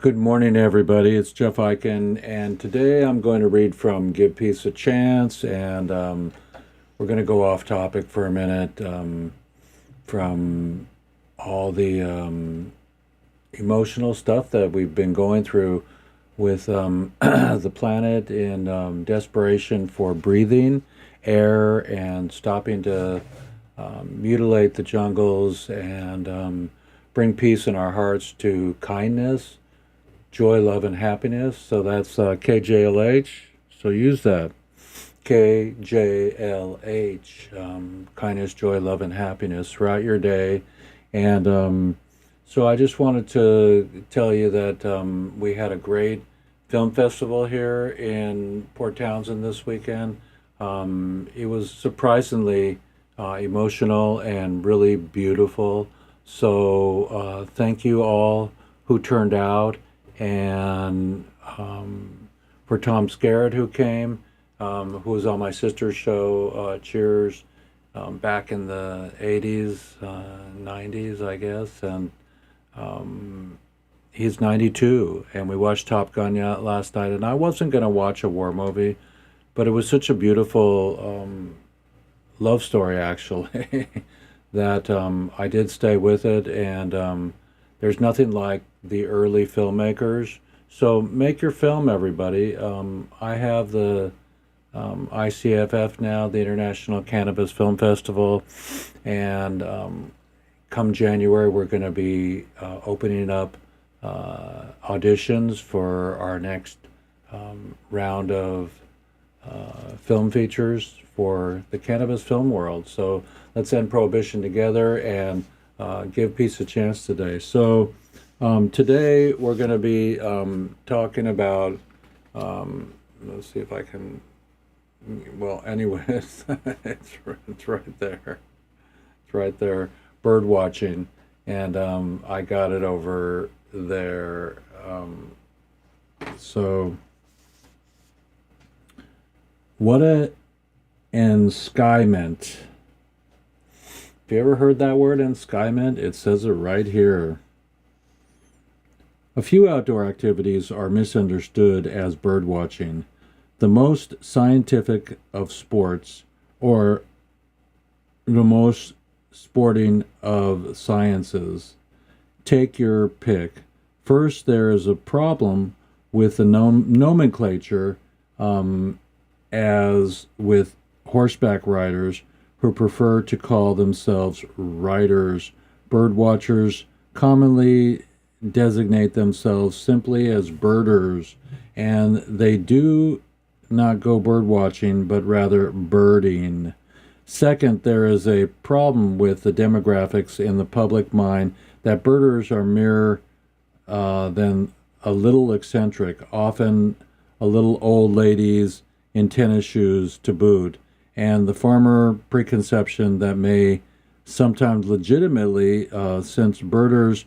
Good morning, everybody. It's Jeff Eichen, and today I'm going to read from Give Peace a Chance, and we're going to go off topic for a minute from all the emotional stuff that we've been going through with the planet in desperation for breathing air and stopping to mutilate the jungles and bring peace in our hearts to kindness, joy, love, and happiness. So that's KJLH. So use that. KJLH. Kindness, joy, love, and happiness throughout your day. And so I just wanted to tell you that we had a great film festival here in Port Townsend this weekend. It was surprisingly emotional and really beautiful. So thank you all who turned out, and for Tom Skerritt who came, who was on my sister's show, Cheers, back in the 80s, 90s, I guess, and he's 92, and we watched Top Gun last night, and I wasn't going to watch a war movie, but it was such a beautiful love story, actually, that I did stay with it, and there's nothing like the early filmmakers. So make your film, everybody. I have the ICFF now, the International Cannabis Film Festival, and come January, we're going to be opening up auditions for our next round of film features for the cannabis film world. So let's end prohibition together and give peace a chance today. So today we're going to be talking about, let's see if I can, well, anyways, it's right there. It's right there, bird watching. And I got it over there. So what a enskyment. Have you ever heard that word, enskyment? It says it right here. A few outdoor activities are misunderstood as bird watching. The most scientific of sports, or the most sporting of sciences. Take your pick. First, there is a problem with the nomenclature, as with horseback riders who prefer to call themselves riders. Bird watchers commonly designate themselves simply as birders, and they do not go bird watching, but rather birding. Second, there is a problem with the demographics in the public mind that birders are mere than a little eccentric, often a little old ladies in tennis shoes to boot, and the former preconception that may sometimes legitimately, since birders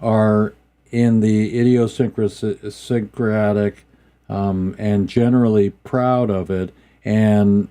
are in the idiosyncratic and generally proud of it, and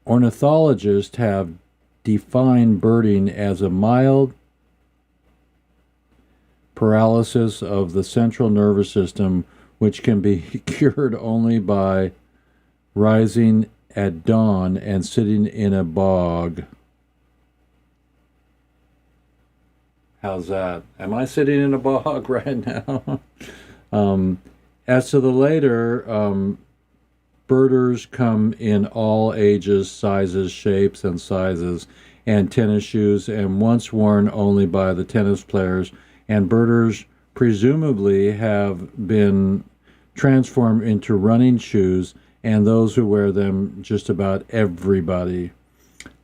ornithologists have defined birding as a mild paralysis of the central nervous system, which can be cured only by rising at dawn and sitting in a bog. How's that? Am I sitting in a bog right now? As to the later, birders come in all ages, sizes, shapes, and sizes, and tennis shoes, and once worn only by the tennis players, and birders presumably have been transformed into running shoes, and those who wear them, just about everybody.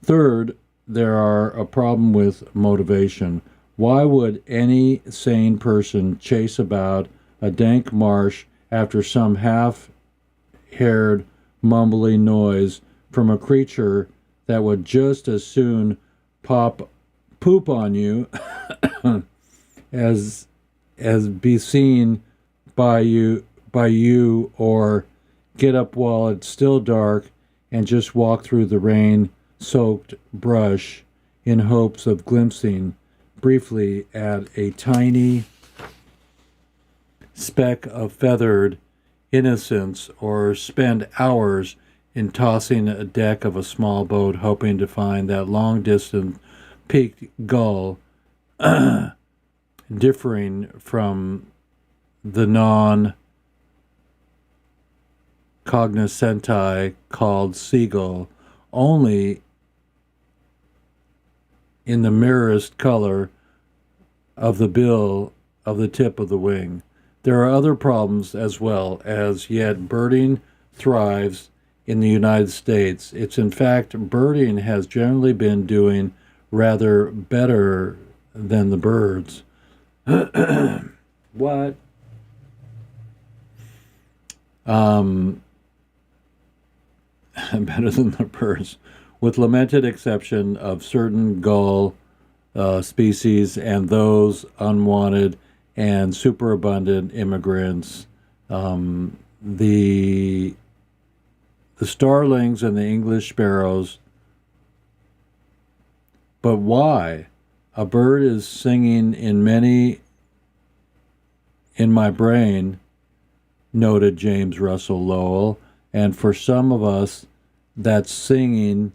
Third, there are a problem with motivation. Why would any sane person chase about a dank marsh after some half-haired mumbling noise from a creature that would just as soon poop on you as be seen by you, or get up while it's still dark and just walk through the rain-soaked brush in hopes of glimpsing briefly at a tiny speck of feathered innocence, or spend hours in tossing a deck of a small boat hoping to find that long distant peaked gull differing from the non cognoscenti called seagull only in the merest color of the bill of the tip of the wing. There are other problems as well, as yet birding thrives in the United States. It's in fact, birding has generally been doing rather better than the birds. What? Better than the birds, with lamented exception of certain gull species and those unwanted and superabundant immigrants. The starlings and the English sparrows. But why? A bird is singing in my brain, noted James Russell Lowell, and for some of us, that's singing,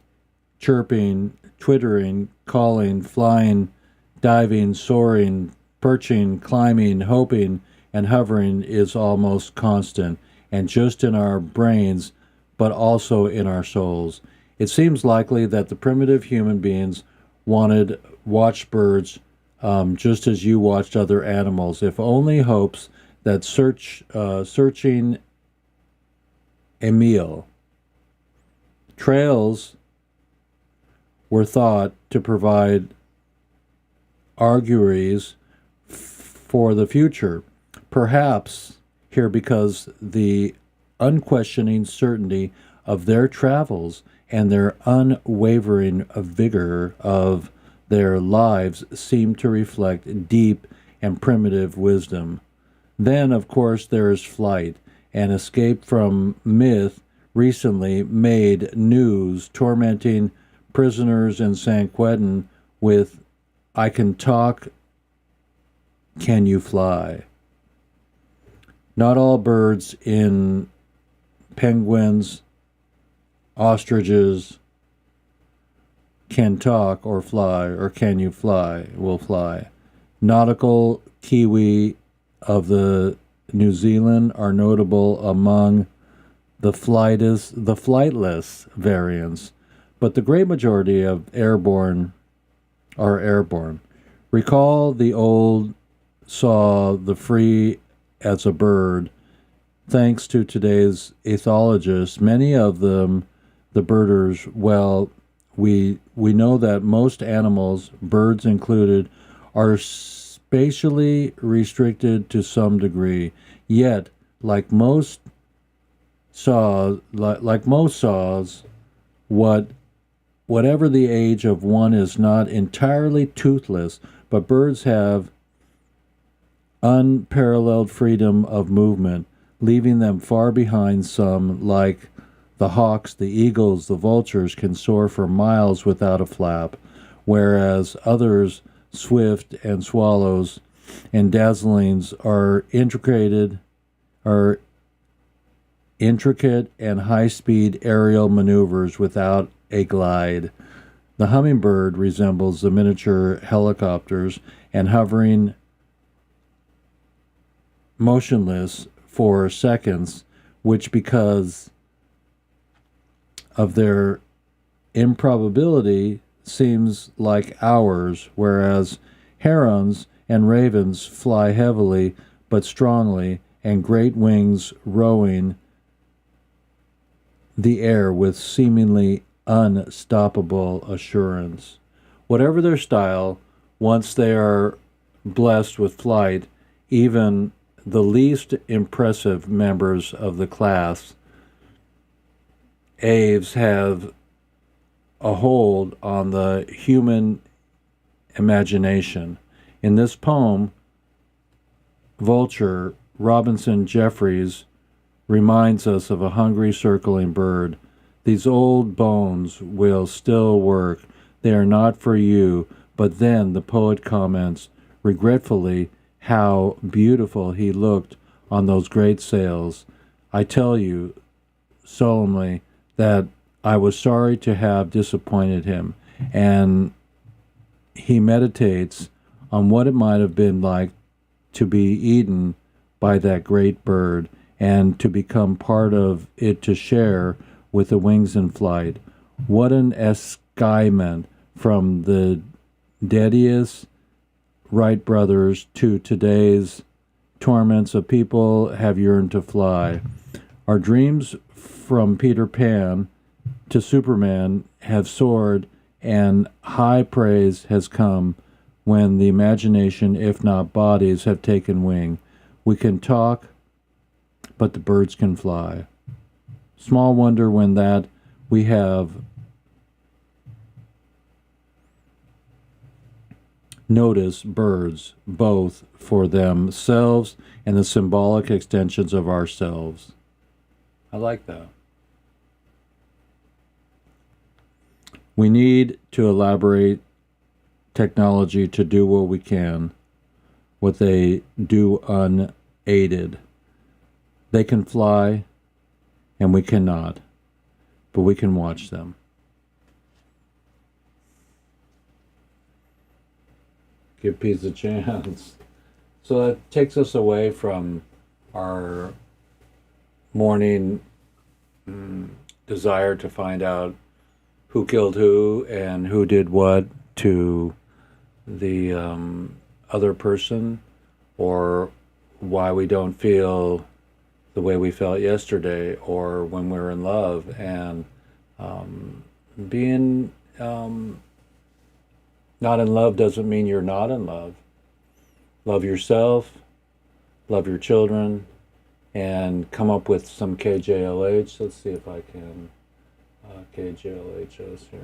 chirping, twittering, calling, flying, diving, soaring, perching, climbing, hoping, and hovering is almost constant, and just in our brains, but also in our souls. It seems likely that the primitive human beings watched birds just as you watched other animals, if only hopes that searching a meal. Trails were thought to provide auguries for the future, perhaps here because the unquestioning certainty of their travels and their unwavering vigor of their lives seem to reflect deep and primitive wisdom. Then, of course, there is flight, and escape from myth recently made news, tormenting prisoners in San Quentin with "I can talk, can you fly?" Not all birds in penguins, ostriches can talk or fly, or can you fly, will fly. Nautical kiwi of the New Zealand are notable among the flightless variants, but the great majority of airborne are airborne. Recall the old saw the free as a bird. Thanks to today's ethologists, many of them, the birders, well, we know that most animals, birds included, are spatially restricted to some degree. Yet, like most saws, whatever the age of one is not entirely toothless, but birds have unparalleled freedom of movement, leaving them far behind some, like the hawks, the eagles, the vultures, can soar for miles without a flap, whereas others, swift and swallows and dazzlings, are intricate and high-speed aerial maneuvers without a glide. The hummingbird resembles the miniature helicopters, and hovering motionless for seconds, which because of their improbability seems like hours, whereas herons and ravens fly heavily but strongly, and great wings rowing the air with seemingly unstoppable assurance. Whatever their style, once they are blessed with flight, even the least impressive members of the class aves have a hold on the human imagination. In this poem, Vulture, Robinson Jeffries reminds us of a hungry circling bird. These old bones will still work. They are not for you. But then the poet comments regretfully how beautiful he looked on those great sails, I tell you solemnly that I was sorry to have disappointed him, and he meditates on what it might have been like to be eaten by that great bird and to become part of it, to share with the wings in flight. What an escapement from the Dedius Wright brothers to today's torments of people have yearned to fly. Our dreams from Peter Pan to Superman have soared, and high praise has come when the imagination, if not bodies, have taken wing. We can talk, but the birds can fly. Small wonder when that we have notice birds both for themselves and the symbolic extensions of ourselves. I like that. We need to elaborate technology to do what we can, what they do unaided. They can fly, and we cannot, but we can watch them. Give peace a chance. So that takes us away from our morning desire to find out who killed who and who did what to the other person, or why we don't feel the way we felt yesterday or when we were in love. And being not in love doesn't mean you're not in love. Love yourself, love your children, and come up with some KJLH. Let's see if I can KJLH us here.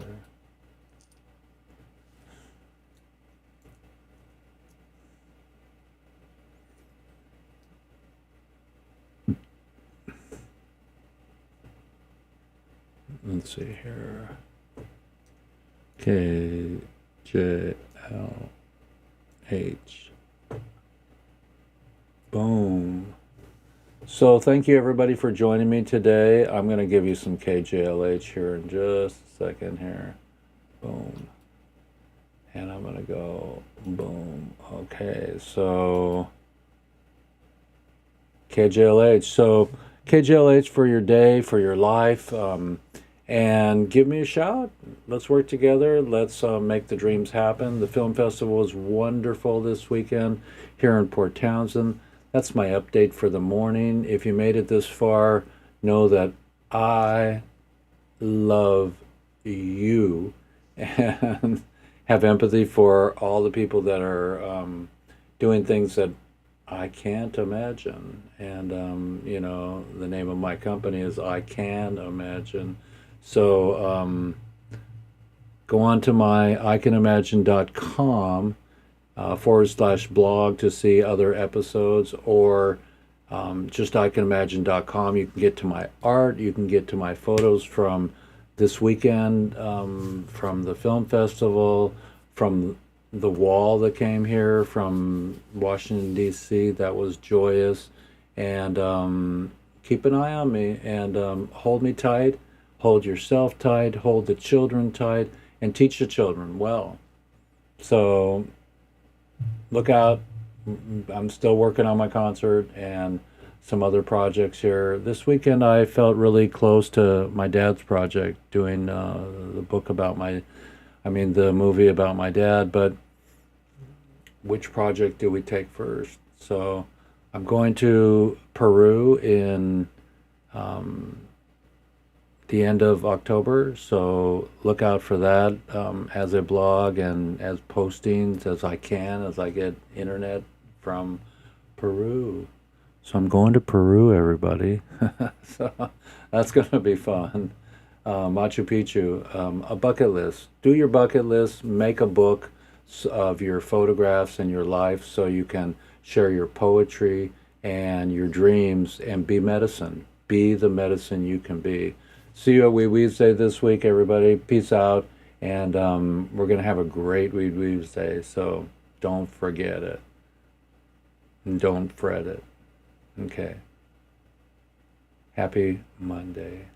Let's see here. KJLH. Boom. So thank you everybody for joining me today. I'm going to give you some KJLH here in just a second here. Boom. And I'm going to go boom. Okay, so KJLH. So KJLH for your day, for your life. And give me a shout. Let's work together. Let's make the dreams happen. The film festival is wonderful this weekend here in Port Townsend. That's my update for the morning. If you made it this far, know that I love you and have empathy for all the people that are doing things that I can't imagine. And, the name of my company is I Can Imagine. So go on to my icanimagine.com /blog to see other episodes, or just icanimagine.com. You can get to my art. You can get to my photos from this weekend, from the film festival, from the wall that came here from Washington, D.C. That was joyous. And keep an eye on me, and hold me tight. Hold yourself tight, hold the children tight, and teach the children well. So look out. I'm still working on my concert and some other projects here. This weekend I felt really close to my dad's project, doing the movie about my dad, but which project do we take first? So I'm going to Peru in the end of October, so look out for that as a blog and as postings as I get internet from Peru. So I'm going to Peru, everybody. So that's going to be fun. Machu Picchu, a bucket list. Do your bucket list, make a book of your photographs and your life so you can share your poetry and your dreams and be medicine. Be the medicine you can be. See you at Wee Wednesday this week, everybody. Peace out. And we're going to have a great Wee Wednesday, so don't forget it. And don't fret it. Okay. Happy Monday.